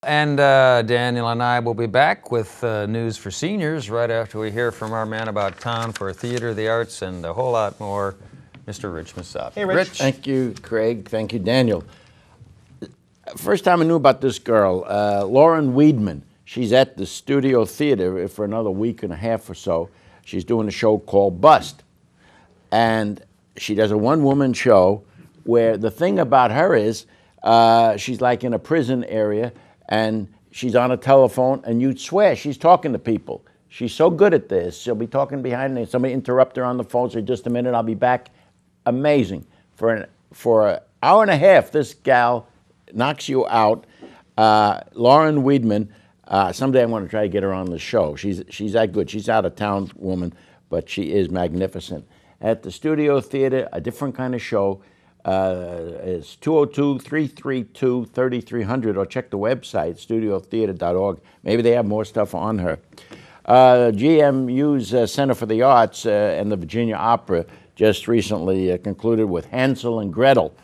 And Daniel and I will be back with news for seniors right after we hear from our man about town for theater, the arts, and a whole lot more, Mr. Rich Masabi. Hey, Rich. Thank you, Craig. Thank you, Daniel. First time I knew about this girl, Lauren Weedman. She's at the Studio Theater for another week and a half or so. She's doing a show called Bust. And she does a one-woman show where the thing about her is she's like in a prison area, and she's on a telephone, and you'd swear she's talking to people. She's so good at this. She'll be talking behind me. Somebody interrupt her on the phone, say, just a minute, I'll be back. Amazing. For an hour and a half, this gal knocks you out. Lauren Weedman, someday I want to try to get her on the show. She's that good. She's out-of-town woman, but she is magnificent. At the Studio Theater, a different kind of show. It's 202-332-3300, or check the website, studiotheater.org. Maybe they have more stuff on her. GMU's Center for the Arts and the Virginia Opera just recently concluded with Hansel and Gretel.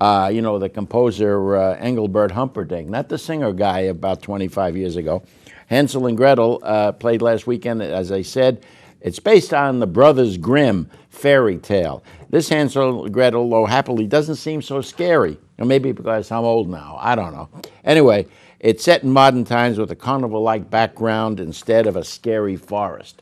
You know, the composer Engelbert Humperdinck, not the singer guy about 25 years ago. Hansel and Gretel played last weekend, as I said. It's based on the Brothers Grimm fairy tale. This Hansel and Gretel, though happily, doesn't seem so scary. Or maybe because I'm old now, I don't know. Anyway, it's set in modern times with a carnival-like background instead of a scary forest.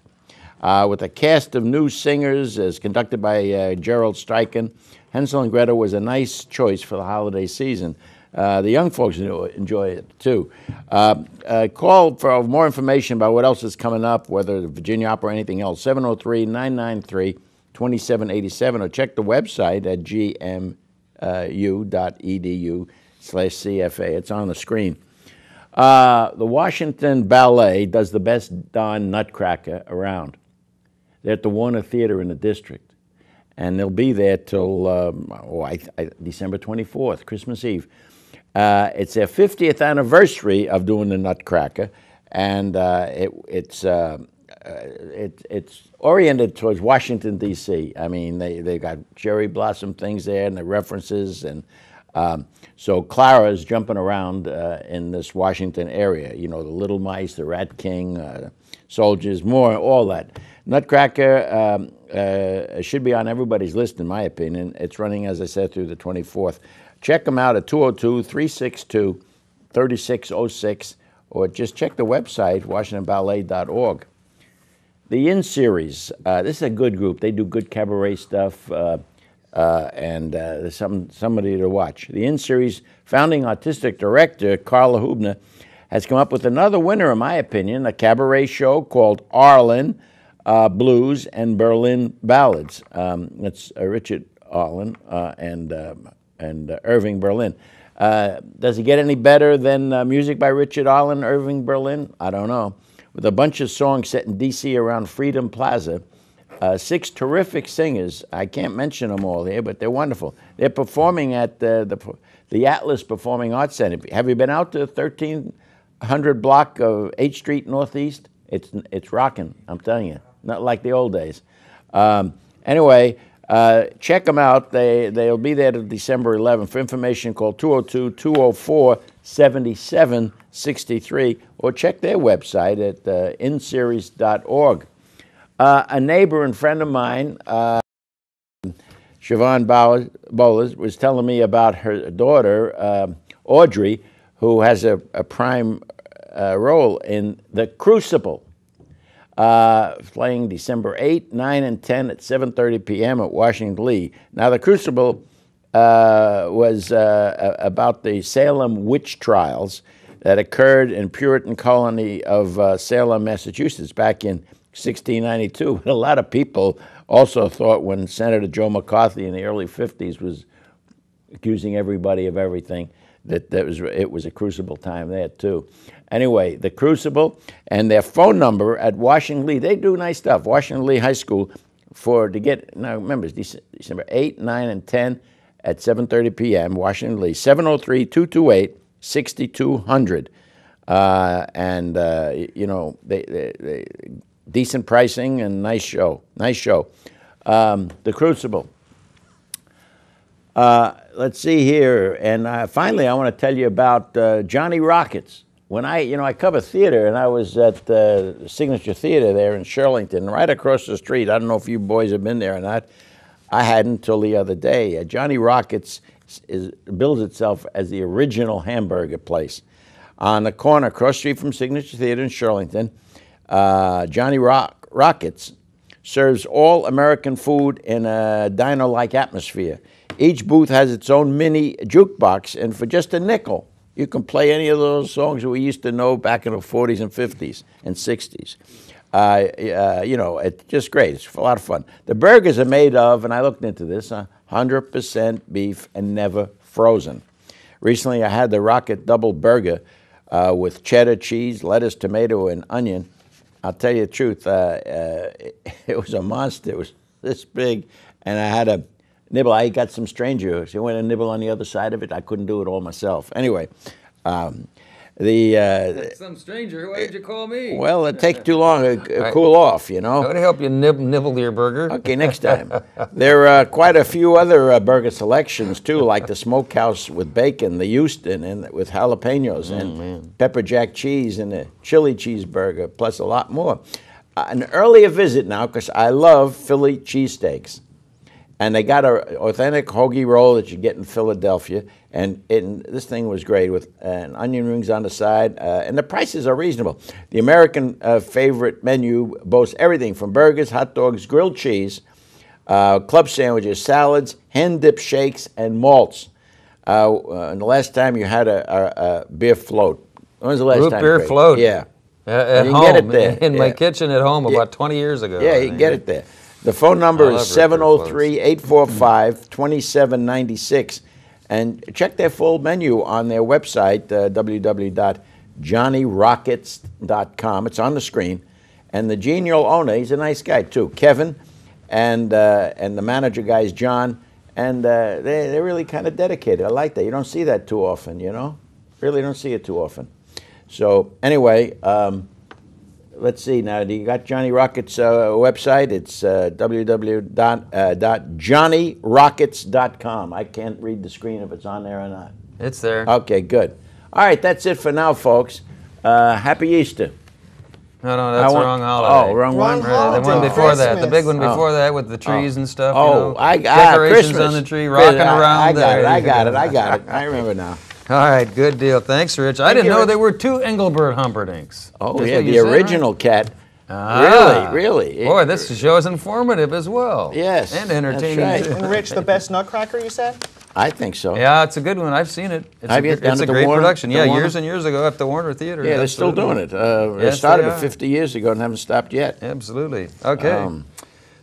With a cast of new singers as conducted by Gerald Steichen, Hansel and Gretel was a nice choice for the holiday season. The young folks enjoy it, too. Call for more information about what else is coming up, whether the Virginia Opera or anything else, 703-993-2787, or check the website at gmu.edu/CFA. It's on the screen. The Washington Ballet does the best darn nutcracker around. They're at the Warner Theater in the district, and they'll be there till December 24th, Christmas Eve. It's their 50th anniversary of doing the Nutcracker, and it's oriented towards Washington, D.C. I mean, they got cherry blossom things there and the references, and so Clara's jumping around in this Washington area. You know, the Little Mice, the Rat King, soldiers, more, all that. Nutcracker should be on everybody's list, in my opinion. It's running, as I said, through the 24th. Check them out at 202-362-3606, or just check the website, washingtonballet.org. The In Series, this is a good group. They do good cabaret stuff, and there's somebody to watch. The In Series founding artistic director, Carla Hubner, has come up with another winner, in my opinion, a cabaret show called Arlen Blues and Berlin Ballads. It's Richard Arlen and Irving Berlin. Does it get any better than music by Richard Arlen, Irving Berlin? I don't know. With a bunch of songs set in D.C. around Freedom Plaza, 6 terrific singers. I can't mention them all here, but they're wonderful. They're performing at the Atlas Performing Arts Center. Have you been out to 1300 block of 8th Street Northeast? It's rocking, I'm telling you. Not like the old days. Anyway, check them out. They'll be there till December 11th. For information, call 202-204-7763, or check their website at inseries.org. A neighbor and friend of mine, Siobhan Bolas, was telling me about her daughter, Audrey, who has a prime role in The Crucible, playing December 8, 9, and 10 at 7:30 p.m. at Washington Lee. Now, The Crucible was about the Salem witch trials that occurred in Puritan colony of Salem, Massachusetts, back in 1692. A lot of people also thought when Senator Joe McCarthy in the early 50s was accusing everybody of everything, that it was a crucible time there too. Anyway, The Crucible, and their phone number at Washington Lee. They do nice stuff. Washington Lee High School now remember, it's December 8, 9, and 10 at 7:30 p.m. Washington Lee, 703-228-6200. You know, they decent pricing and nice show. Nice show. The Crucible. Let's see here. And finally, I want to tell you about Johnny Rockets. when I cover theater, and I was at the Signature Theater there in Shirlington, right across the street. I don't know if you boys have been there or not. I hadn't until the other day. Johnny Rockets bills itself as the original hamburger place. On the corner, across the street from Signature Theater in Shirlington, Johnny Rockets serves all American food in a diner-like atmosphere. Each booth has its own mini jukebox, and for just a nickel, you can play any of those songs that we used to know back in the 40s and 50s and 60s. It's just great. It's a lot of fun. The burgers are made of, and I looked into this, 100% beef and never frozen. Recently, I had the Rocket Double Burger with cheddar cheese, lettuce, tomato, and onion. I'll tell you the truth, it was a monster. It was this big, and I had a nibble. I got some stranger. So I went and nibble on the other side of it. I couldn't do it all myself. Anyway, some stranger. Why did you call me? Well, it takes too long to cool off, you know. I would help you nibble your burger. Okay, next time. There are quite a few other burger selections too, like the Smokehouse with bacon, the Houston, and with jalapenos, and pepper jack cheese, and the chili cheeseburger, plus a lot more. An earlier visit now, because I love Philly cheesesteaks. And they got an authentic hoagie roll that you get in Philadelphia. And this thing was great with onion rings on the side. And the prices are reasonable. The American favorite menu boasts everything from burgers, hot dogs, grilled cheese, club sandwiches, salads, hand-dipped shakes, and malts. And the last time you had a beer float? When was the last Root time? beer float? Yeah. At you home, can get it there. in my kitchen at home about 20 years ago. Yeah, you can get it there. The phone number is root beer 703-845-2796. And check their full menu on their website, www.johnnyrockets.com. It's on the screen. And the genial owner, he's a nice guy too, Kevin, and the manager guy is John. And they're really kind of dedicated. I like that. You don't see that too often, you know? Really don't see it too often. So anyway, let's see now. You got Johnny Rockets' website. It's www.johnnyrockets.com. I can't read the screen if it's on there or not. It's there. Okay, good. All right, that's it for now, folks. Happy Easter. No, that's the wrong holiday. Oh, wrong one? The one before that. The big one before that with the trees and stuff. Decorations Christmas. on the tree, rocking around. I got it. I remember now. All right, good deal. Thanks, Rich. I didn't know there were two Engelbert Humperdinks. Oh, yeah, the original cat. Really. Boy, this show is informative as well. Yes. And entertaining. That's too. right. And Rich, the best Nutcracker, you said? I think so. Yeah, it's a good one. I've seen it. It's a great production. Yeah, years and years ago at the Warner Theater. Yeah, they're still doing it. They started 50 years ago and haven't stopped yet. Absolutely. Okay.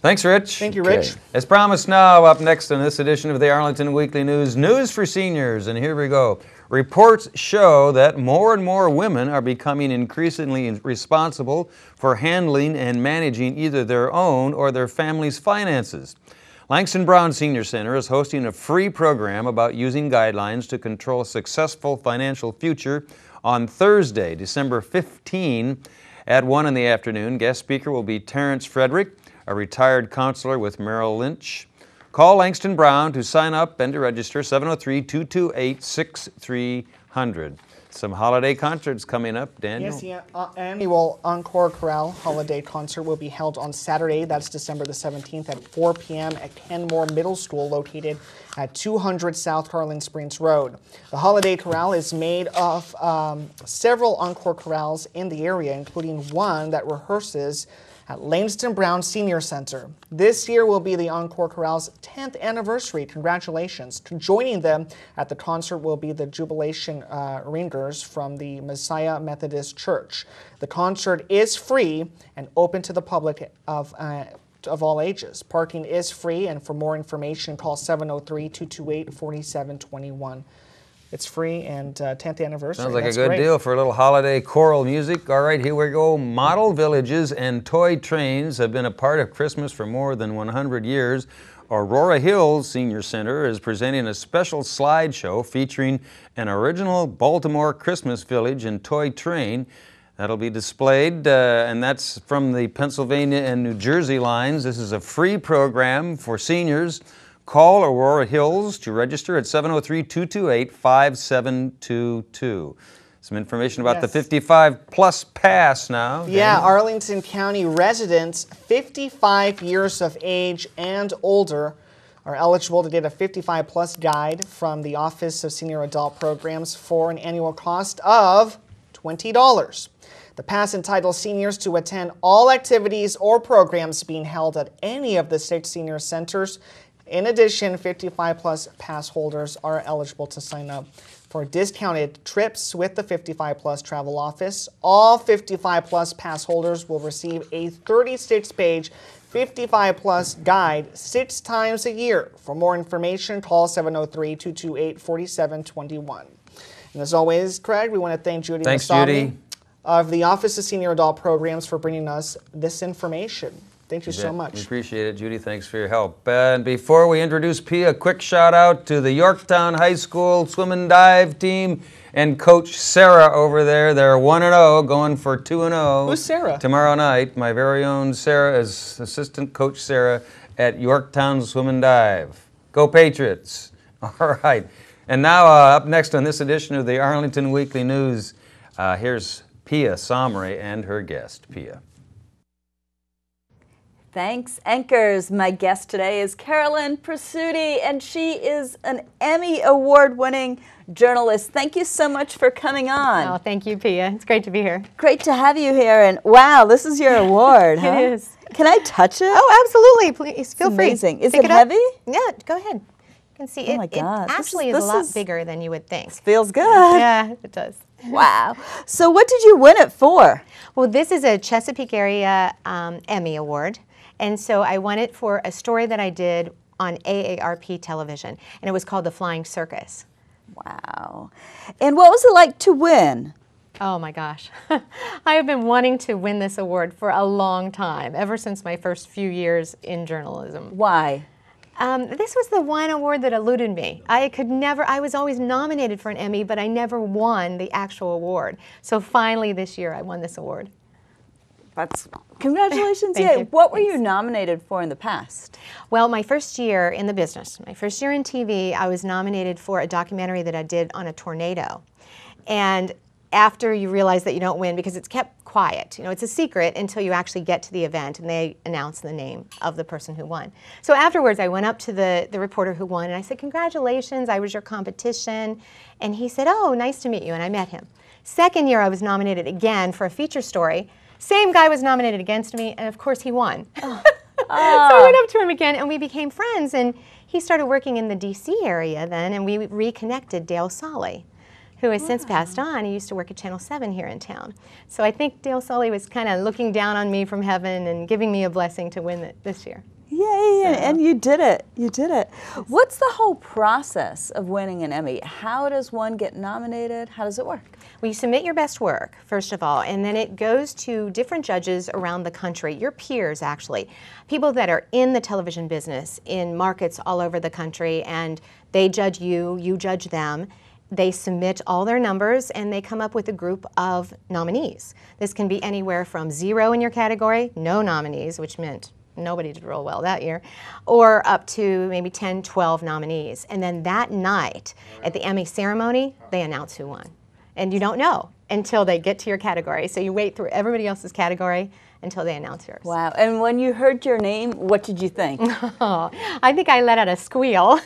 Thanks, Rich. Thank you, Rich. Okay. As promised now, up next in this edition of the Arlington Weekly News for seniors. And here we go. Reports show that more and more women are becoming increasingly responsible for handling and managing either their own or their family's finances. Langston Brown Senior Center is hosting a free program about using guidelines to control a successful financial future on Thursday, December 15 at 1 in the afternoon. Guest speaker will be Terrence Frederick, a retired counselor with Merrill Lynch. Call Langston Brown to sign up and to register, 703-228-6300. Some holiday concerts coming up, Daniel. Yes, the annual Encore Chorale Holiday Concert will be held on Saturday, that's December the 17th at 4 p.m. at Kenmore Middle School, located at 200 South Harlan Springs Road. The Holiday Chorale is made of several Encore chorales in the area, including one that rehearses at Langston Brown Senior Center. This year will be the Encore Chorale's 10th anniversary. Congratulations. Joining them at the concert will be the Jubilation Ringers from the Messiah Methodist Church. The concert is free and open to the public of all ages. Parking is free, and for more information, call 703-228-4721. It's free, and 10th anniversary. Sounds like a good deal for a little holiday choral music. All right, here we go. Model villages and toy trains have been a part of Christmas for more than 100 years. Aurora Hills Senior Center is presenting a special slideshow featuring an original Baltimore Christmas village and toy train. That'll be displayed, and that's from the Pennsylvania and New Jersey lines. This is a free program for seniors. Call Aurora Hills to register at 703-228-5722. Some information about the Yes. 55-plus pass now. Yeah, Daniel. Arlington County residents 55 years of age and older are eligible to get a 55-plus guide from the Office of Senior Adult Programs for an annual cost of $20. The pass entitles seniors to attend all activities or programs being held at any of the 6 senior centers. In addition, 55-plus pass holders are eligible to sign up for discounted trips with the 55-plus travel office. All 55-plus pass holders will receive a 36-page 55-plus guide 6 times a year. For more information, call 703-228-4721. And as always, Craig, we want to thank Judy Thanks, Masami Judy. of the Office of Senior Adult Programs for bringing us this information. Thank you so We much. appreciate it, Judy. Thanks for your help. And before we introduce Pia, a quick shout out to the Yorktown High School swim and dive team and Coach Sarah over there. They're 1-0, going for 2-0. Who's Sarah? Tomorrow night. My very own Sarah is Assistant Coach Sarah at Yorktown Swim and Dive. Go Patriots. All right. And now up next on this edition of the Arlington Weekly News, here's Pia Somre and her guest, Pia. Thanks, anchors. My guest today is Carolyn Presutti, and she is an Emmy Award-winning journalist. Thank you so much for coming on. Oh, thank you, Pia. It's great to be here. Great to have you here, and wow, this is your award, huh? It is. Can I touch it? Oh, absolutely. Please feel free. Amazing. Is Pick it up. heavy? Yeah, go ahead. You can see Oh my God. It actually This is a lot is- bigger than you would think. Feels good. Yeah, it does. Wow. So what did you win it for? Well, this is a Chesapeake area Emmy Award. And so I won it for a story that I did on AARP television, and it was called The Flying Circus. Wow. And what was it like to win? Oh my gosh. I have been wanting to win this award for a long time, ever since my first few years in journalism. Why? This was the one award that eluded me. I was always nominated for an Emmy, but I never won the actual award. So finally this year I won this award. That's congratulations. Thank Yeah. you. What were you nominated for in the past? Well, my first year in the business, my first year in TV, I was nominated for a documentary that I did on a tornado. And after you realize that you don't win because it's kept quiet, it's a secret until you actually get to the event and they announce the name of the person who won. So afterwards, I went up to the reporter who won and I said, "Congratulations, I was your competition." And he said, "Oh, nice to meet you," and I met him. Second year, I was nominated again for a feature story. Same guy was nominated against me, and of course he won. So I went up to him again, and we became friends, and he started working in the D.C. area then, and we reconnected Dale Solly, who has since passed on. He used to work at Channel 7 here in town. So I think Dale Solly was kind of looking down on me from heaven and giving me a blessing to win it this year. Yay, and you did it. You did it. What's the whole process of winning an Emmy? How does one get nominated? How does it work? Well, you submit your best work, first of all, and then it goes to different judges around the country, your peers actually, people that are in the television business in markets all over the country, and they judge you, you judge them. They submit all their numbers and they come up with a group of nominees. This can be anywhere from 0 in your category, no nominees, which meant nobody did real well that year, or up to maybe 10, 12 nominees. And then that night at the Emmy ceremony, they announce who won. And you don't know until they get to your category. So you wait through everybody else's category until they announce yours. Wow. And when you heard your name, what did you think? Oh, I think I let out a squeal.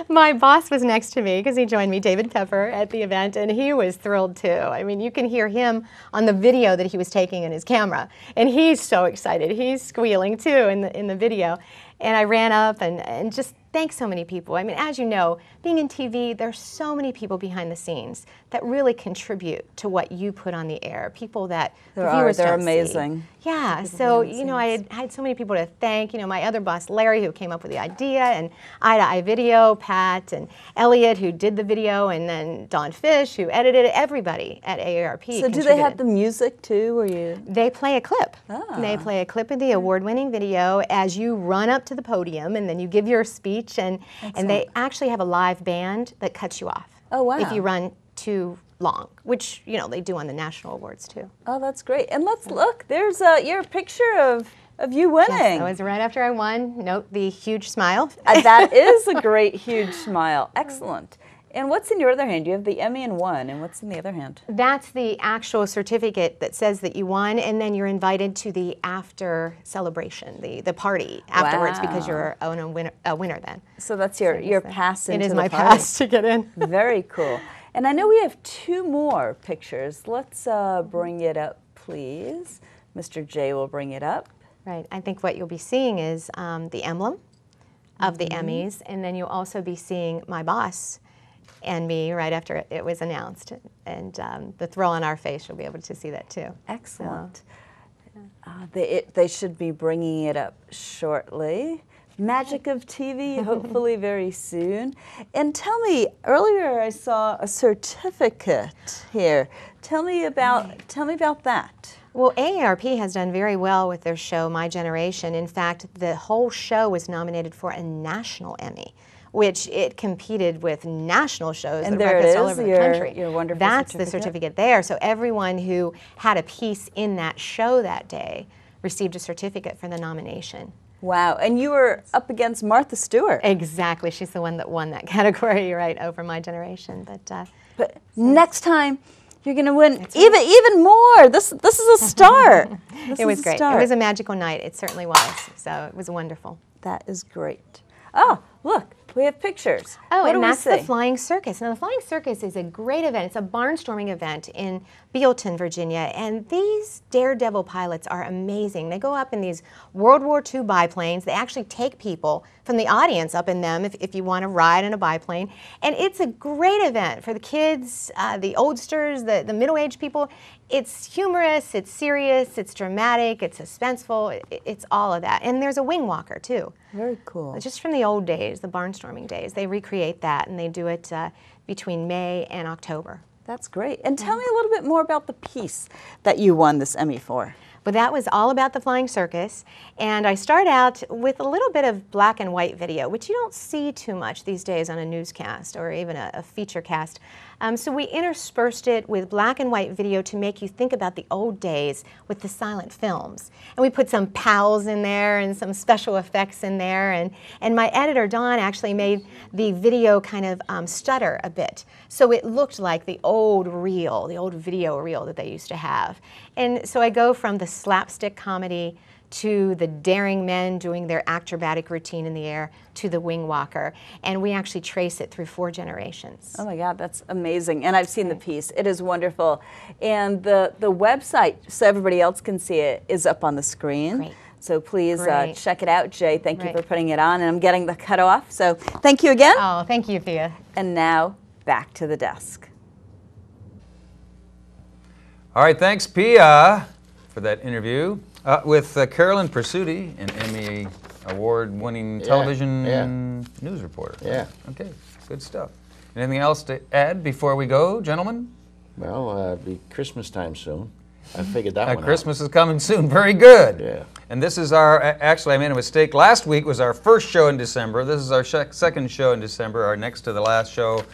My boss was next to me because he joined me, David Pepper, at the event, and he was thrilled too. I mean, you can hear him on the video that he was taking in his camera, and he's so excited. He's squealing too in the video. And I ran up and just thanked so many people. I mean, as you know, being in TV, there's so many people behind the scenes that really contribute to what you put on the air. People that the viewers They're don't see. amazing. Yeah, so, I had so many people to thank. My other boss, Larry, who came up with the idea, and Eye to Eye Video, Pat, and Elliot, who did the video, and then Don Fish, who edited it. Everybody at AARP So do they have the music too, or you? They play a clip. Ah. They play a clip of the award-winning video as you run up to the podium, and then you give your speech, and they actually have a live band that cuts you off. Oh, wow. If you run too long, which, they do on the national awards too. Oh, that's great. And let's look. There's your picture of you winning. Yes, that was right after I won. Note the huge smile. That is a great, huge smile. Excellent. And what's in your other hand? You have the Emmy in one, and what's in the other hand? That's the actual certificate that says that you won, and then you're invited to the after celebration, the party afterwards, because you're a winner then. So that's your pass into It is the my party. pass to get in. Very cool. And I know we have 2 more pictures. Let's bring it up, please. Mr. J will bring it up. Right. I think what you'll be seeing is the emblem of the Emmys, and then you'll also be seeing my boss and me right after it was announced. And the thrill on our face, you'll be able to see that too. Excellent. They should be bringing it up shortly. Magic of TV, hopefully very soon. And tell me, earlier I saw a certificate here. Tell me about that. Well, AARP has done very well with their show, My Generation. In fact, the whole show was nominated for a national Emmy, which it competed with national shows And that there it broadcast all is, over the your- country. your wonderful That's the certificate. certificate there. So everyone who had a piece in that show that day received a certificate for the nomination. Wow, and you were up against Martha Stewart. Exactly. She's the one that won that category, right, over My Generation. But next time, you're going to win even more. This is a start. It was great. It was a magical night. It certainly was. So it was wonderful. That is great. Oh, look, we have pictures. Oh, What do and we that's the see? Flying Circus. Now, the Flying Circus is a great event. It's a barnstorming event in Bealeton, Virginia, and these daredevil pilots are amazing. They go up in these World War II biplanes. They actually take people from the audience up in them if you want to ride in a biplane. And it's a great event for the kids, the oldsters, the middle-aged people. It's humorous, it's serious, it's dramatic, it's suspenseful, it's all of that. And there's a wing walker, too. Very cool. Just from the old days, the barnstorming days. They recreate that, and they do it between May and October. That's great. And tell me a little bit more about the piece that you won this Emmy for. But that was all about the Flying Circus, and I start out with a little bit of black and white video, which you don't see too much these days on a newscast or even a feature cast. So we interspersed it with black and white video to make you think about the old days with the silent films. And we put some pals in there and some special effects in there, and my editor, Dawn, actually made the video kind of stutter a bit. So it looked like the old reel, the old video reel that they used to have. And so I go from the slapstick comedy to the daring men doing their acrobatic routine in the air to the wing walker. And we actually trace it through 4 generations. Oh my God, that's amazing. And I've seen the piece. It is wonderful. And the website, so everybody else can see it, is up on the screen. Great. So please Great. check it out, Jay. Thank you Right. for putting it on. And I'm getting the cut off. So thank you again. Oh, thank you, Thea. And now back to the desk. All right, thanks, Pia, for that interview with Carolyn Pursuti, an Emmy Award-winning television news reporter. Yeah. Okay, good stuff. Anything else to add before we go, gentlemen? Well, it'll be Christmas time soon. I figured that one out. Christmas is coming soon. Very good. Yeah. And this is our, actually I made a mistake. Last week was our first show in December. This is our second show in December, our next to the last show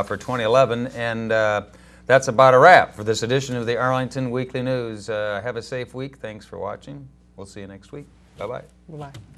for 2011. And that's about a wrap for this edition of the Arlington Weekly News. Have a safe week. Thanks for watching. We'll see you next week. Bye-bye. Bye-bye.